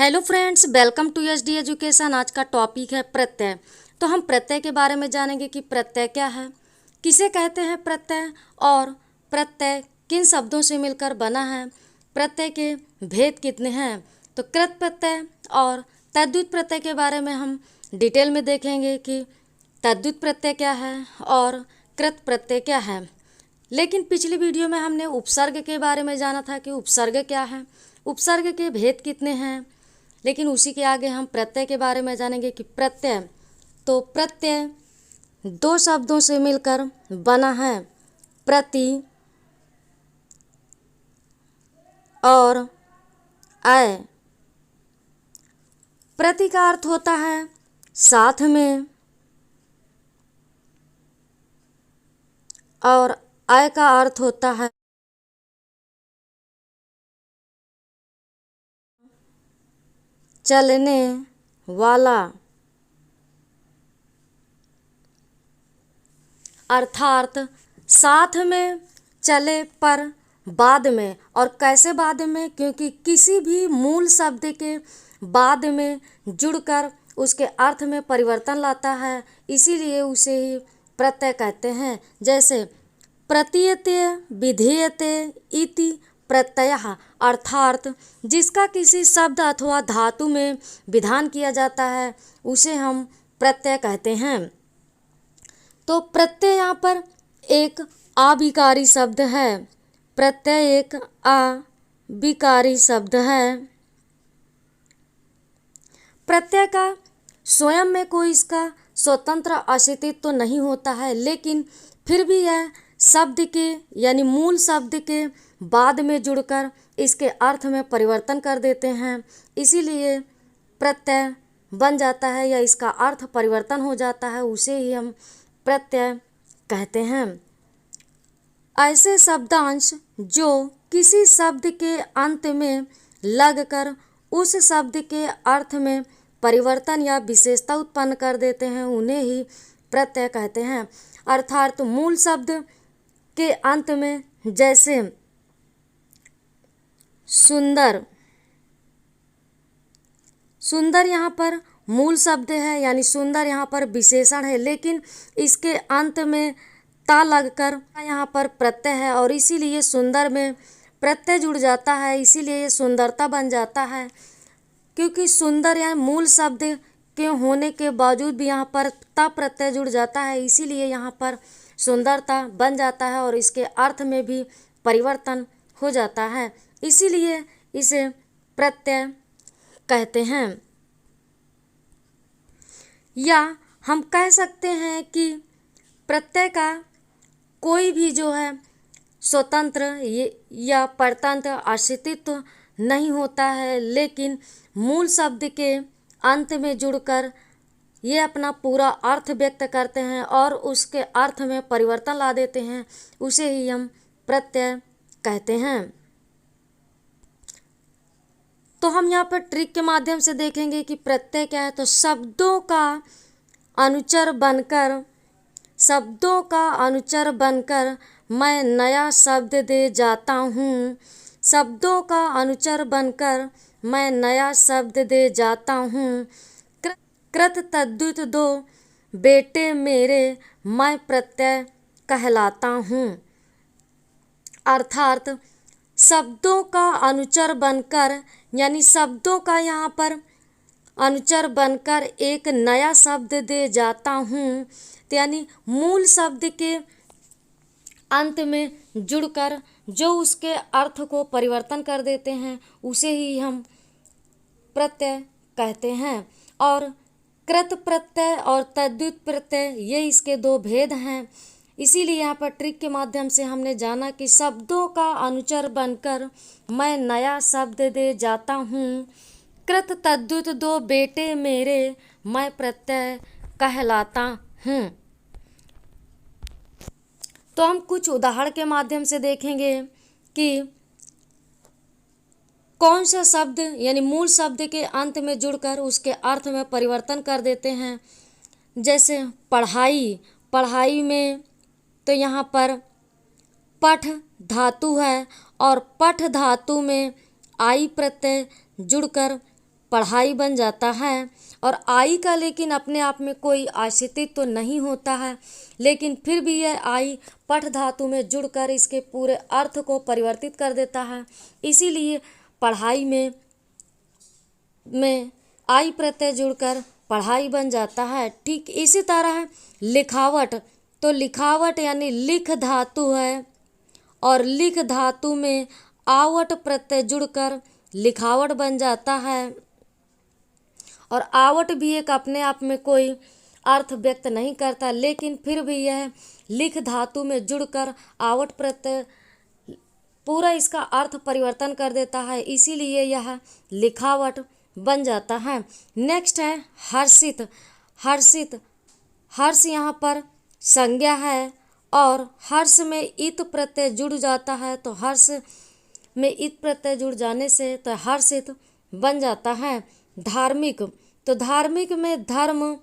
Hello friends, welcome to S D education. आज का topic है प्रत्यय। तो हम प्रत्यय के बारे में जानेंगे कि प्रत्यय क्या है, किसे कहते हैं प्रत्यय, और प्रत्यय किन शब्दों से मिलकर बना है, प्रत्यय के भेद कितने हैं। तो कृत प्रत्यय और तद्धित प्रत्यय के बारे में हम डिटेल में देखेंगे कि तद्धित प्रत्यय क्या है और कृत प्रत्यय क्या है। लेकिन पिछली वीडियो में हमने उपसर्ग के बारे में जाना था कि उपसर्ग क्या है, उपसर्ग के भेद कितने हैं। लेकिन उसी के आगे हम प्रत्यय के बारे में जानेंगे कि प्रत्यय, तो प्रत्यय दो शब्दों से मिलकर बना है, प्रति और अय। प्रति का अर्थ होता है साथ में, और अय का अर्थ होता है चलने वाला। अर्थात साथ में, चले पर बाद में। और कैसे बाद में? क्योंकि किसी भी मूल शब्द के बाद में जुड़कर उसके अर्थ में परिवर्तन लाता है, इसीलिए उसे ही प्रत्यय कहते हैं। जैसे प्रतीयते विधेयते इति प्रत्ययः, अर्थात जिसका किसी शब्द अथवा धातु में विधान किया जाता है उसे हम प्रत्यय कहते हैं। तो प्रत्यय यहाँ पर एक अविकारी शब्द है, प्रत्यय एक अविकारी शब्द है। प्रत्यय का स्वयं में कोई इसका स्वतंत्र अस्तित्व तो नहीं होता है, लेकिन फिर भी यह शब्द के यानी मूल शब्द के बाद में जुड़कर इसके अर्थ में परिवर्तन कर देते हैं, इसीलिए प्रत्यय बन जाता है या इसका अर्थ परिवर्तन हो जाता है, उसे ही हम प्रत्यय कहते हैं। ऐसे शब्दांश जो किसी शब्द के अंत में लगकर उस शब्द के अर्थ में परिवर्तन या विशेषता उत्पन्न कर देते हैं, उन्हें ही प्रत्यय कहते हैं। अर्थात मूल शब्द के अंत में, जैसे सुंदर, सुंदर यहाँ पर मूल शब्द है यानी सुंदर यहाँ पर विशेषण है, लेकिन इसके अंत में ता लगकर यहाँ पर प्रत्यय है और इसीलिए सुंदर में प्रत्यय जुड़ जाता है, इसीलिए ये सुंदरता बन जाता है। क्योंकि सुंदर या मूल शब्द के होने के बावजूद भी यहाँ पर ता प्रत्यय जुड़ जाता है, इसीलिए यहाँ पर सुंदरता बन जाता है और इसके अर्थ में भी परिवर्तन हो जाता है, इसीलिए इसे प्रत्यय कहते हैं। या हम कह सकते हैं कि प्रत्यय का कोई भी जो है स्वतंत्र या परतंत्र अस्तित्व नहीं होता है, लेकिन मूल शब्द के अंत में जुड़कर ये अपना पूरा अर्थ व्यक्त करते हैं और उसके अर्थ में परिवर्तन ला देते हैं, उसे ही हम प्रत्यय कहते हैं। तो हम यहाँ पर ट्रिक के माध्यम से देखेंगे कि प्रत्यय क्या है। तो शब्दों का अनुचर बनकर, शब्दों का अनुचर बनकर मैं नया शब्द दे जाता हूँ, शब्दों का अनुचर बनकर मैं नया शब्द दे जाता हूँ। कृत तद्धित दो बेटे मेरे मैं प्रत्यय कहलाता हूँ। अर्थात शब्दों का अनुचर बनकर यानी शब्दों का यहाँ पर अनुचर बनकर एक नया शब्द दे जाता हूँ, तो यानी मूल शब्द के अंत में जुड़कर जो उसके अर्थ को परिवर्तन कर देते हैं उसे ही हम प्रत्यय कहते हैं। और कृत प्रत्यय और तद्धित प्रत्यय ये इसके दो भेद हैं, इसीलिए यहाँ पर ट्रिक के माध्यम से हमने जाना कि शब्दों का अनुचर बनकर मैं नया शब्द दे जाता हूँ, कृत तद्धित दो बेटे मेरे मैं प्रत्यय कहलाता हूँ। तो हम कुछ उदाहरण के माध्यम से देखेंगे कि कौन सा शब्द यानी मूल शब्द के अंत में जुड़कर उसके अर्थ में परिवर्तन कर देते हैं। जैसे पढ़ाई, पढ़ाई में तो यहाँ पर पठ धातु है और पठ धातु में आई प्रत्यय जुड़कर पढ़ाई बन जाता है। और आई का लेकिन अपने आप में कोई आश्रित तो नहीं होता है, लेकिन फिर भी यह आई पठ धातु में जुड़कर इसके पूरे अर्थ को परिवर्तित कर देता है। इसीलिए पढ़ाई में आई प्रत्यय जुड़कर पढ़ाई बन जाता है। ठीक इसी तरह लिखावट, तो लिखावट यानी लिख धातु है और लिख धातु में आवट प्रत्यय जुड़कर लिखावट बन जाता है। और आवट भी एक अपने आप में कोई अर्थ व्यक्त नहीं करता, लेकिन फिर भी यह लिख धातु में जुड़कर आवट प्रत्यय पूरा इसका अर्थ परिवर्तन कर देता है, इसीलिए यह लिखावट बन जाता है। नेक्स्ट है हर्षित। हर्षित, हर्ष यहाँ पर संज्ञा है और हर्ष में इत प्रत्यय जुड़ जाता है, तो हर्ष में इत प्रत्यय जुड़ जाने से तो हर्षित बन जाता है। धार्मिक, तो धार्मिक में धर्म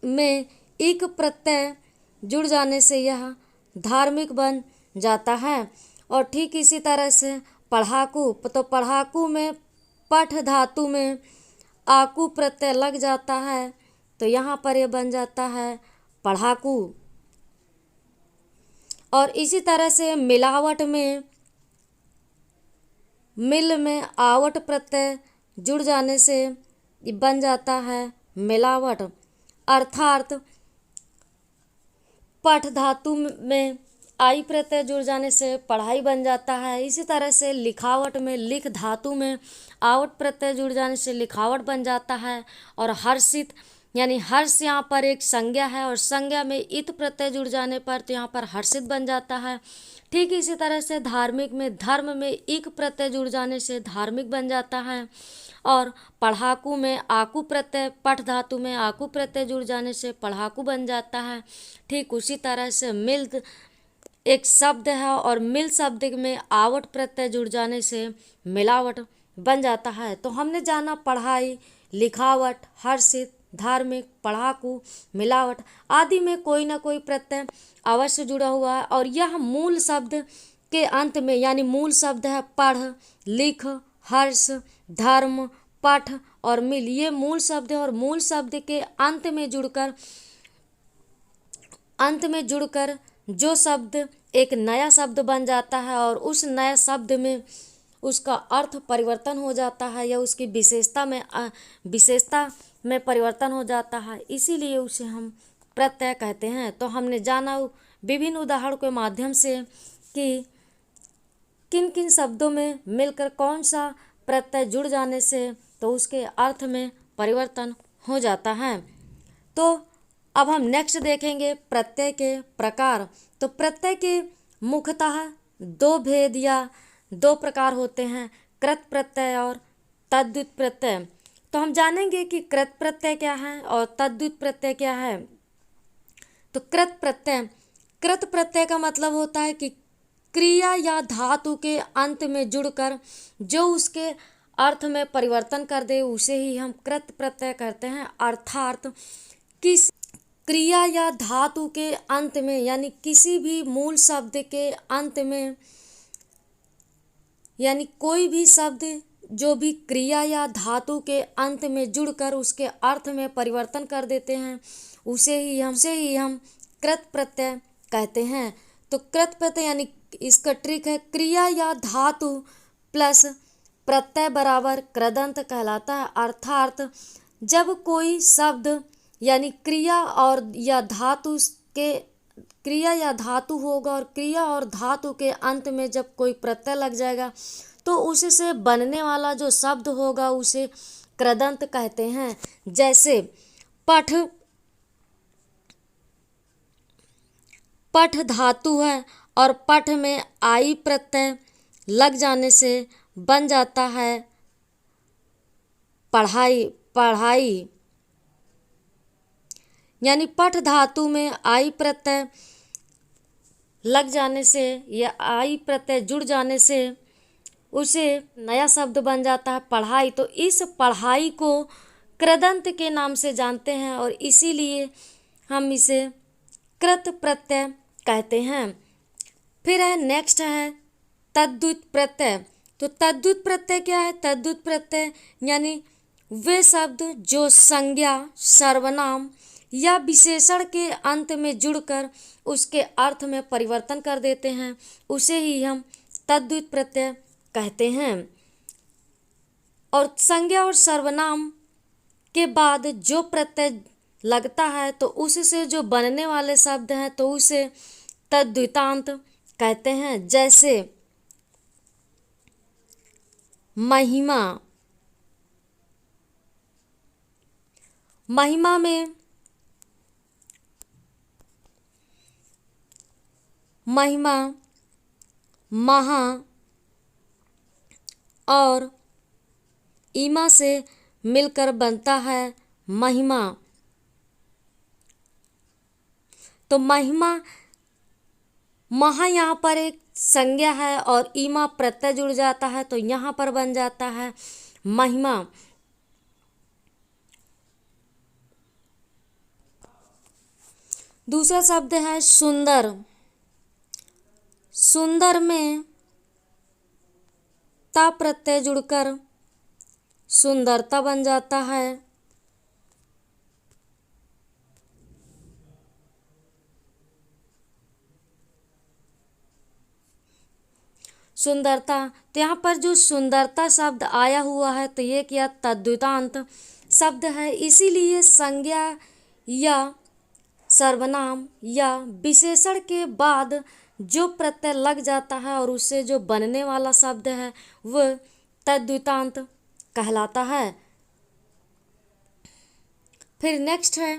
में इक प्रत्यय जुड़ जाने से यह धार्मिक बन जाता है। और ठीक इसी तरह से पढ़ाकू, तो पढ़ाकू में पठ धातु में आकू प्रत्यय लग जाता है, तो यहाँ पर यह बन जाता है पढ़ाकू। और इसी तरह से मिलावट में मिल में आवट प्रत्यय जुड़ जाने से बन जाता है मिलावट। अर्थात पठ धातु में आई प्रत्यय जुड़ जाने से पढ़ाई बन जाता है। इसी तरह से लिखावट में लिख धातु में आवट प्रत्यय जुड़ जाने से लिखावट बन जाता है। और हर्षित यानी हर्ष यहाँ पर एक संज्ञा है और संज्ञा में इत प्रत्यय जुड़ जाने पर तो यहाँ पर हर्षित बन जाता है। ठीक इसी तरह से धार्मिक में धर्म में इक प्रत्यय जुड़ जाने से धार्मिक बन जाता है। और पढ़ाकू में आकू प्रत्यय पठ धातु में आकू प्रत्यय जुड़ जाने से पढ़ाकू बन जाता है। ठीक उसी तरह से मिल एक शब्द है और मिल शब्द में आवट प्रत्यय जुड़ जाने से मिलावट बन जाता है। तो हमने जाना पढ़ाई, लिखावट, हर्षित, धार्मिक, पढ़ाकू, मिलावट आदि में कोई ना कोई प्रत्यय अवश्य जुड़ा हुआ है। और यह मूल शब्द के अंत में यानी मूल शब्द है पढ़, लिख, हर्ष, धर्म, पठ और मिल, ये मूल शब्द है। और मूल शब्द के अंत में जुड़कर जो शब्द एक नया शब्द बन जाता है और उस नए शब्द में उसका अर्थ परिवर्तन हो जाता है या उसकी विशेषता में परिवर्तन हो जाता है, इसीलिए उसे हम प्रत्यय कहते हैं। तो हमने जाना विभिन्न उदाहरण के माध्यम से कि किन किन शब्दों में मिलकर कौन सा प्रत्यय जुड़ जाने से तो उसके अर्थ में परिवर्तन हो जाता है। तो अब हम नेक्स्ट देखेंगे प्रत्यय के प्रकार। तो प्रत्यय के मुख्यतः दो भेद या दो प्रकार होते हैं, कृत प्रत्यय और तद्धित प्रत्यय। तो हम जानेंगे कि कृत प्रत्यय क्या है और तद्धित प्रत्यय क्या है। तो कृत प्रत्यय का मतलब होता है कि क्रिया या धातु के अंत में जुड़कर जो उसके अर्थ में परिवर्तन कर दे उसे ही हम कृत प्रत्यय कहते हैं। अर्थात किस क्रिया या धातु के अंत में यानी किसी भी मूल शब्द के अंत में यानी कोई भी शब्द जो भी क्रिया या धातु के अंत में जुड़कर उसके अर्थ में परिवर्तन कर देते हैं उसे ही हम कृत प्रत्यय कहते हैं। तो कृत प्रत्यय यानी इसका ट्रिक है क्रिया या धातु प्लस प्रत्यय बराबर कृदंत कहलाता है। अर्थात जब कोई शब्द यानी क्रिया या धातु होगा और क्रिया और धातु के अंत में जब कोई प्रत्यय लग जाएगा तो उससे बनने वाला जो शब्द होगा उसे कृदंत कहते हैं। जैसे पठ धातु है और पठ में आई प्रत्यय लग जाने से बन जाता है पढ़ाई यानी पठ धातु में आई प्रत्यय लग जाने से या आई प्रत्यय जुड़ जाने से उसे नया शब्द बन जाता है पढ़ाई। तो इस पढ़ाई को कृदंत के नाम से जानते हैं और इसीलिए हम इसे कृत प्रत्यय कहते हैं। फिर है नेक्स्ट है तद्धित प्रत्यय। तो तद्धित प्रत्यय क्या है? तद्धित प्रत्यय यानी वे शब्द जो संज्ञा, सर्वनाम या विशेषण के अंत में जुड़कर उसके अर्थ में परिवर्तन कर देते हैं, उसे ही हम तद्धित प्रत्यय कहते हैं। और संज्ञा और सर्वनाम के बाद जो प्रत्यय लगता है तो उससे जो बनने वाले शब्द हैं तो उसे तद्धितांत कहते हैं। जैसे महिमा, महिमा में महिमा, महा और ईमा से मिलकर बनता है महिमा। तो महिमा, महा यहाँ पर एक संज्ञा है और ईमा प्रत्यय जुड़ जाता है तो यहाँ पर बन जाता है महिमा। दूसरा शब्द है सुंदर। सुंदर में ता प्रत्यय जुड़कर सुंदरता बन जाता है। सुंदरता, तो यहाँ पर जो सुंदरता शब्द आया हुआ है तो ये क्या? तद्धितांत शब्द है। इसीलिए संज्ञा या सर्वनाम या विशेषण के बाद जो प्रत्यय लग जाता है और उससे जो बनने वाला शब्द है वह तद्धितांत कहलाता है। फिर नेक्स्ट है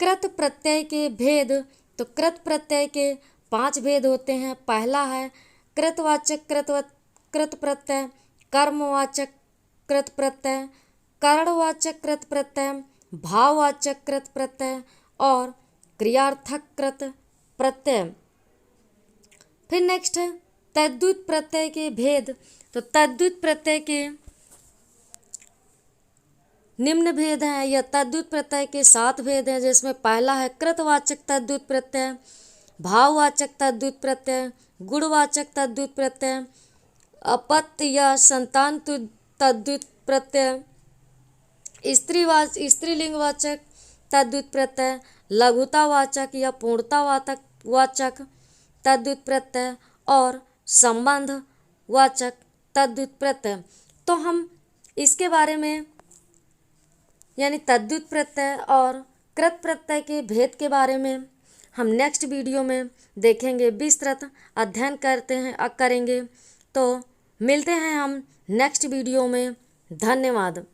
कृत प्रत्यय के भेद। तो कृत प्रत्यय के 5 भेद होते हैं। पहला है कृतवाचक कृत प्रत्यय, कर्मवाचक कृत प्रत्यय, कारणवाचक कृत प्रत्यय, भाववाचक कृत प्रत्यय और क्रियार्थक कृत प्रत्यय। फिर नेक्स्ट है तद्धित प्रत्यय के भेद। तो तद्धित प्रत्यय के निम्न भेद हैं या तद्धित प्रत्यय के 7 भेद हैं, जिसमें पहला है कृतवाचक तद्धित प्रत्यय, भाववाचक तद्धित प्रत्यय, गुणवाचक तद्धित प्रत्यय, अपत्य या संतान तद्धित प्रत्यय, स्त्रीलिंगवाचक तद्धित प्रत्यय, लघुतावाचक या पूर्णतावाचक तद्धित प्रत्यय और संबंधवाचक तद्धित प्रत्यय। तो हम इसके बारे में यानी तद्धित प्रत्यय और कृत प्रत्यय के भेद के बारे में हम नेक्स्ट वीडियो में देखेंगे, विस्तृत अध्ययन करेंगे। तो मिलते हैं हम नेक्स्ट वीडियो में। धन्यवाद।